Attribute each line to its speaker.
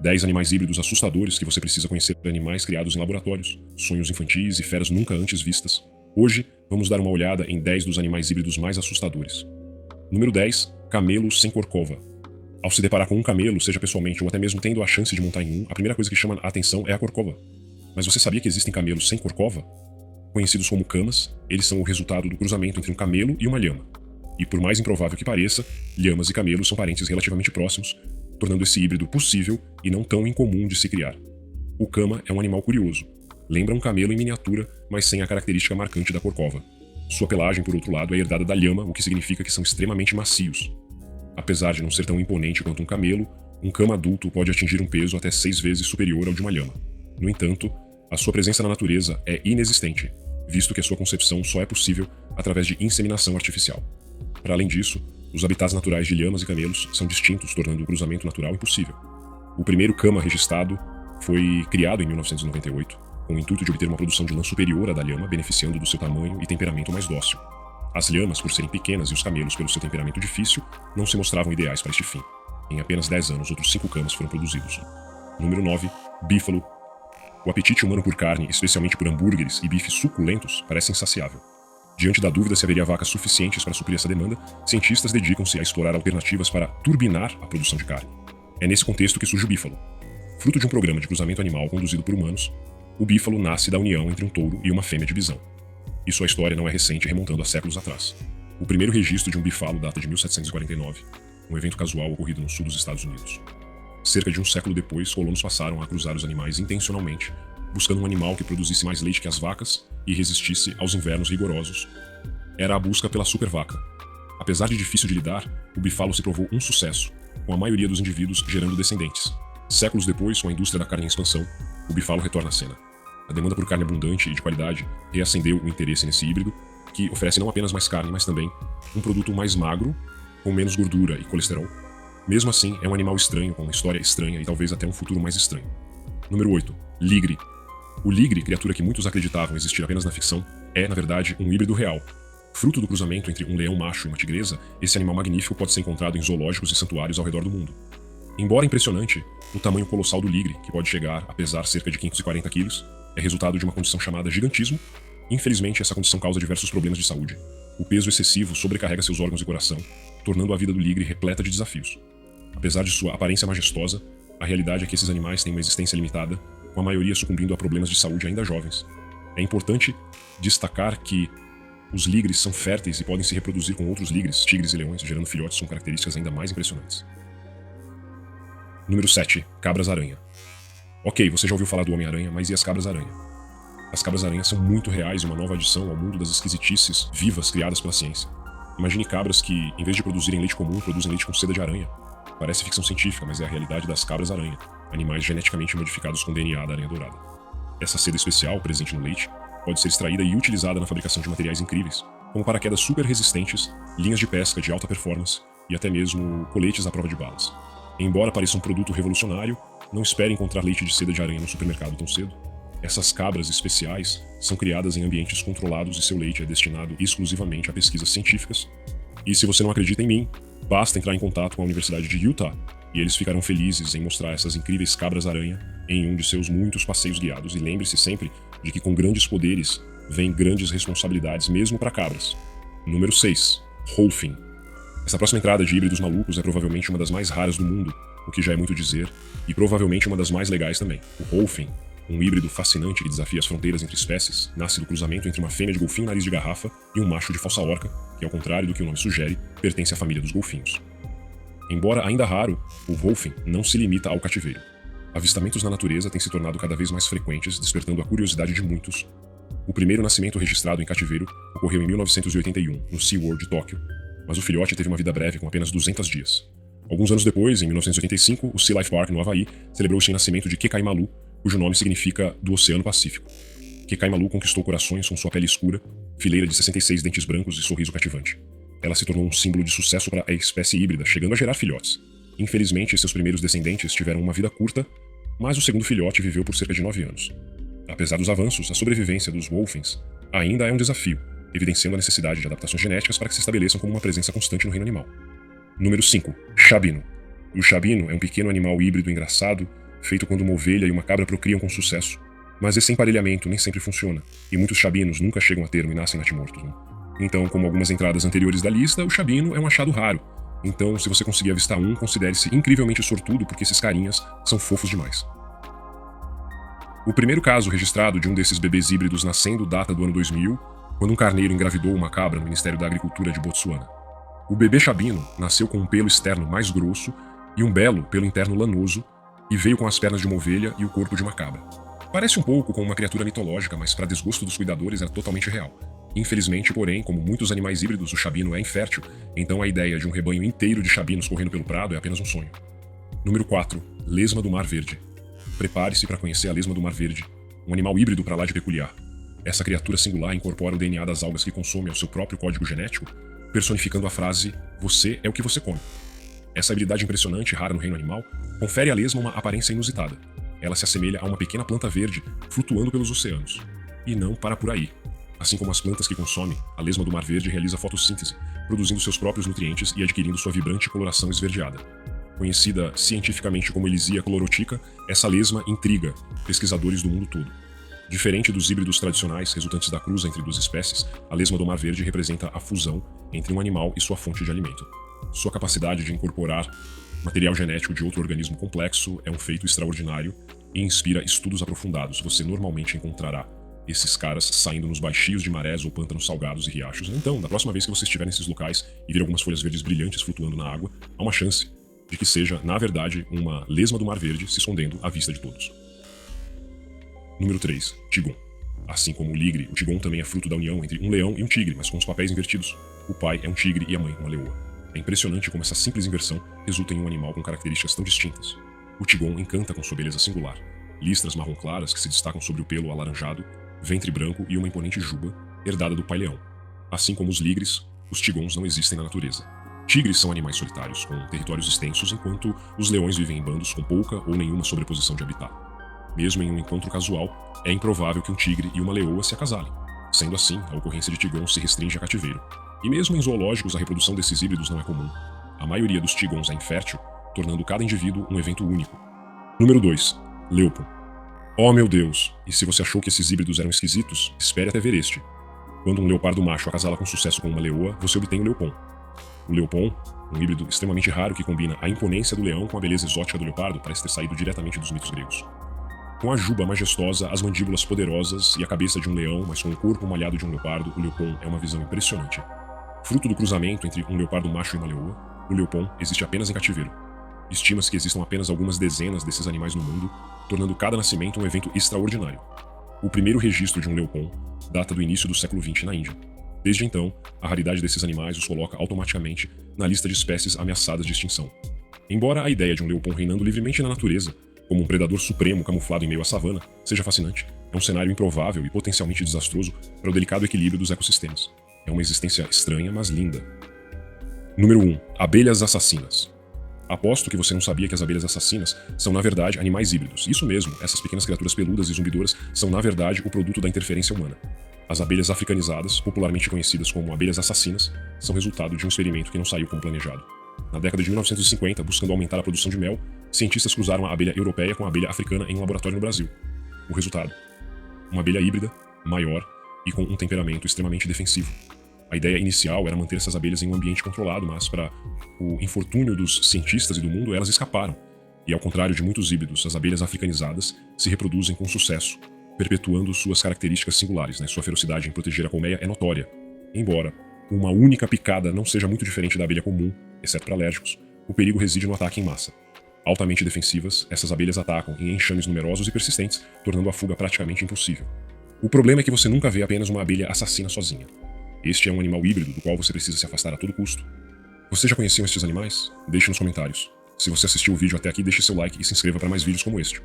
Speaker 1: 10 animais híbridos assustadores que você precisa conhecer para animais criados em laboratórios, sonhos infantis e feras nunca antes vistas. Hoje, vamos dar uma olhada em 10 dos animais híbridos mais assustadores. Número 10. Camelos sem corcova. Ao se deparar com um camelo, seja pessoalmente ou até mesmo tendo a chance de montar em um, a primeira coisa que chama a atenção é a corcova. Mas você sabia que existem camelos sem corcova? Conhecidos como camas, eles são o resultado do cruzamento entre um camelo e uma lhama. E por mais improvável que pareça, lhamas e camelos são parentes relativamente próximos, tornando esse híbrido possível e não tão incomum de se criar. O cama é um animal curioso. Lembra um camelo em miniatura, mas sem a característica marcante da corcova. Sua pelagem, por outro lado, é herdada da lhama, o que significa que são extremamente macios. Apesar de não ser tão imponente quanto um camelo, um cama adulto pode atingir um peso até 6 vezes superior ao de uma lhama. No entanto, a sua presença na natureza é inexistente, visto que a sua concepção só é possível através de inseminação artificial. Para além disso, os habitats naturais de lhamas e camelos são distintos, tornando o cruzamento natural impossível. O primeiro cama registrado foi criado em 1998, com o intuito de obter uma produção de lã superior à da lhama, beneficiando do seu tamanho e temperamento mais dócil. As lhamas, por serem pequenas, e os camelos, pelo seu temperamento difícil, não se mostravam ideais para este fim. Em apenas 10 anos, outros 5 camas foram produzidos. Número 9. Bífalo. O apetite humano por carne, especialmente por hambúrgueres e bifes suculentos, parece insaciável. Diante da dúvida se haveria vacas suficientes para suprir essa demanda, cientistas dedicam-se a explorar alternativas para turbinar a produção de carne. É nesse contexto que surge o bífalo. Fruto de um programa de cruzamento animal conduzido por humanos, o bífalo nasce da união entre um touro e uma fêmea de bisão. E sua história não é recente, remontando a séculos atrás. O primeiro registro de um bífalo data de 1749, um evento casual ocorrido no sul dos Estados Unidos. Cerca de um século depois, colonos passaram a cruzar os animais intencionalmente, buscando um animal que produzisse mais leite que as vacas e resistisse aos invernos rigorosos. Era a busca pela supervaca. Apesar de difícil de lidar, o bífalo se provou um sucesso, com a maioria dos indivíduos gerando descendentes. Séculos depois, com a indústria da carne em expansão, o bífalo retorna à cena. A demanda por carne abundante e de qualidade reacendeu o interesse nesse híbrido, que oferece não apenas mais carne, mas também um produto mais magro, com menos gordura e colesterol. Mesmo assim, é um animal estranho, com uma história estranha e talvez até um futuro mais estranho. Número 8. Ligre. O ligre, criatura que muitos acreditavam existir apenas na ficção, é, na verdade, um híbrido real. Fruto do cruzamento entre um leão macho e uma tigresa, esse animal magnífico pode ser encontrado em zoológicos e santuários ao redor do mundo. Embora impressionante, o tamanho colossal do ligre, que pode chegar a pesar cerca de 540 quilos, é resultado de uma condição chamada gigantismo. Infelizmente, essa condição causa diversos problemas de saúde. O peso excessivo sobrecarrega seus órgãos e coração, tornando a vida do ligre repleta de desafios. Apesar de sua aparência majestosa, a realidade é que esses animais têm uma existência limitada, com a maioria sucumbindo a problemas de saúde ainda jovens. É importante destacar que os ligres são férteis e podem se reproduzir com outros ligres, tigres e leões, gerando filhotes com características ainda mais impressionantes. Número 7. Cabras-aranha. Ok, você já ouviu falar do Homem-Aranha, mas e as cabras-aranha? As cabras-aranha são muito reais e uma nova adição ao mundo das esquisitices vivas criadas pela ciência. Imagine cabras que, em vez de produzirem leite comum, produzem leite com seda de aranha. Parece ficção científica, mas é a realidade das cabras-aranha, animais geneticamente modificados com DNA da aranha-dourada. Essa seda especial, presente no leite, pode ser extraída e utilizada na fabricação de materiais incríveis, como paraquedas super resistentes, linhas de pesca de alta performance e até mesmo coletes à prova de balas. Embora pareça um produto revolucionário, não espere encontrar leite de seda de aranha no supermercado tão cedo. Essas cabras especiais são criadas em ambientes controlados e seu leite é destinado exclusivamente a pesquisas científicas. E se você não acredita em mim, basta entrar em contato com a Universidade de Utah e eles ficarão felizes em mostrar essas incríveis cabras-aranha em um de seus muitos passeios guiados. E lembre-se sempre de que com grandes poderes vêm grandes responsabilidades mesmo para cabras. Número 6. Rolfing. Essa próxima entrada de híbridos malucos é provavelmente uma das mais raras do mundo, o que já é muito dizer, e provavelmente uma das mais legais também. O Rolfing, um híbrido fascinante que desafia as fronteiras entre espécies, nasce do cruzamento entre uma fêmea de golfinho nariz de garrafa e um macho de falsa orca, que, ao contrário do que o nome sugere, pertence à família dos golfinhos. Embora ainda raro, o Rolfing não se limita ao cativeiro. Avistamentos na natureza têm se tornado cada vez mais frequentes, despertando a curiosidade de muitos. O primeiro nascimento registrado em cativeiro ocorreu em 1981, no SeaWorld de Tóquio, mas o filhote teve uma vida breve com apenas 200 dias. Alguns anos depois, em 1985, o Sea Life Park, no Havaí, celebrou o nascimento de Kekaimalu, cujo nome significa do Oceano Pacífico. Kekaimalu conquistou corações com sua pele escura, fileira de 66 dentes brancos e sorriso cativante. Ela se tornou um símbolo de sucesso para a espécie híbrida, chegando a gerar filhotes. Infelizmente, seus primeiros descendentes tiveram uma vida curta, mas o segundo filhote viveu por cerca de 9 anos. Apesar dos avanços, a sobrevivência dos Wolfings ainda é um desafio, evidenciando a necessidade de adaptações genéticas para que se estabeleçam como uma presença constante no reino animal. Número 5. Chabino. O chabino é um pequeno animal híbrido engraçado feito quando uma ovelha e uma cabra procriam com sucesso. Mas esse emparelhamento nem sempre funciona, e muitos chabinos nunca chegam a termo e nascem natimortos. Né? Então, como algumas entradas anteriores da lista, o chabino é um achado raro. Então, se você conseguir avistar um, considere-se incrivelmente sortudo, porque esses carinhas são fofos demais. O primeiro caso registrado de um desses bebês híbridos nascendo data do ano 2000, quando um carneiro engravidou uma cabra no Ministério da Agricultura de Botsuana. O bebê chabino nasceu com um pelo externo mais grosso e um belo pelo interno lanoso, e veio com as pernas de uma ovelha e o corpo de uma cabra. Parece um pouco com uma criatura mitológica, mas para desgosto dos cuidadores era totalmente real. Infelizmente, porém, como muitos animais híbridos, o chabino é infértil, então a ideia de um rebanho inteiro de chabinos correndo pelo prado é apenas um sonho. Número 4. Lesma do Mar Verde. Prepare-se para conhecer a lesma do Mar Verde, um animal híbrido para lá de peculiar. Essa criatura singular incorpora o DNA das algas que consome ao seu próprio código genético, personificando a frase "Você é o que você come". Essa habilidade impressionante, rara no reino animal, confere à lesma uma aparência inusitada. Ela se assemelha a uma pequena planta verde flutuando pelos oceanos. E não para por aí. Assim como as plantas que consome, a lesma do Mar Verde realiza fotossíntese, produzindo seus próprios nutrientes e adquirindo sua vibrante coloração esverdeada. Conhecida cientificamente como Elysia chlorotica, essa lesma intriga pesquisadores do mundo todo. Diferente dos híbridos tradicionais resultantes da cruza entre duas espécies, a lesma do Mar Verde representa a fusão entre um animal e sua fonte de alimento. Sua capacidade de incorporar material genético de outro organismo complexo é um feito extraordinário e inspira estudos aprofundados. Você normalmente encontrará esses caras saindo nos baixios de marés ou pântanos salgados e riachos. Então, da próxima vez que você estiver nesses locais e ver algumas folhas verdes brilhantes flutuando na água, há uma chance de que seja, na verdade, uma lesma do Mar Verde se escondendo à vista de todos. Número 3. Tigon. Assim como o ligre, o tigon também é fruto da união entre um leão e um tigre, mas com os papéis invertidos. O pai é um tigre e a mãe uma leoa. É impressionante como essa simples inversão resulta em um animal com características tão distintas. O tigon encanta com sua beleza singular. Listras marrom claras que se destacam sobre o pelo alaranjado, ventre branco e uma imponente juba, herdada do pai leão. Assim como os ligres, os tigons não existem na natureza. Tigres são animais solitários, com territórios extensos, enquanto os leões vivem em bandos com pouca ou nenhuma sobreposição de habitat. Mesmo em um encontro casual, é improvável que um tigre e uma leoa se acasalem. Sendo assim, a ocorrência de tigons se restringe a cativeiro. E mesmo em zoológicos, a reprodução desses híbridos não é comum. A maioria dos tigons é infértil, tornando cada indivíduo um evento único. Número 2. Leopon. Oh meu Deus! E se você achou que esses híbridos eram esquisitos, espere até ver este. Quando um leopardo macho acasala com sucesso com uma leoa, você obtém o Leopon. O Leopon, um híbrido extremamente raro que combina a imponência do leão com a beleza exótica do leopardo, parece ter saído diretamente dos mitos gregos. Com a juba majestosa, as mandíbulas poderosas e a cabeça de um leão, mas com o corpo malhado de um leopardo, o Leopon é uma visão impressionante. Fruto do cruzamento entre um leopardo macho e uma leoa, o Leopon existe apenas em cativeiro. Estima-se que existam apenas algumas dezenas desses animais no mundo, tornando cada nascimento um evento extraordinário. O primeiro registro de um Leopon data do início do século XX na Índia. Desde então, a raridade desses animais os coloca automaticamente na lista de espécies ameaçadas de extinção. Embora a ideia de um Leopon reinando livremente na natureza, como um predador supremo camuflado em meio à savana, seja fascinante, é um cenário improvável e potencialmente desastroso para o delicado equilíbrio dos ecossistemas. É uma existência estranha, mas linda. Número 1. Abelhas assassinas. Aposto que você não sabia que as abelhas assassinas são, na verdade, animais híbridos. Isso mesmo, essas pequenas criaturas peludas e zumbidoras são, na verdade, o produto da interferência humana. As abelhas africanizadas, popularmente conhecidas como abelhas assassinas, são resultado de um experimento que não saiu como planejado. Na década de 1950, buscando aumentar a produção de mel, cientistas cruzaram a abelha europeia com a abelha africana em um laboratório no Brasil. O resultado? Uma abelha híbrida, maior e com um temperamento extremamente defensivo. A ideia inicial era manter essas abelhas em um ambiente controlado, mas para o infortúnio dos cientistas e do mundo, elas escaparam. E ao contrário de muitos híbridos, as abelhas africanizadas se reproduzem com sucesso, perpetuando suas características singulares. Sua ferocidade em proteger a colmeia é notória. Embora uma única picada não seja muito diferente da abelha comum, exceto para alérgicos, o perigo reside no ataque em massa. Altamente defensivas, essas abelhas atacam em enxames numerosos e persistentes, tornando a fuga praticamente impossível. O problema é que você nunca vê apenas uma abelha assassina sozinha. Este é um animal híbrido do qual você precisa se afastar a todo custo. Você já conhecia estes animais? Deixe nos comentários. Se você assistiu o vídeo até aqui, deixe seu like e se inscreva para mais vídeos como este.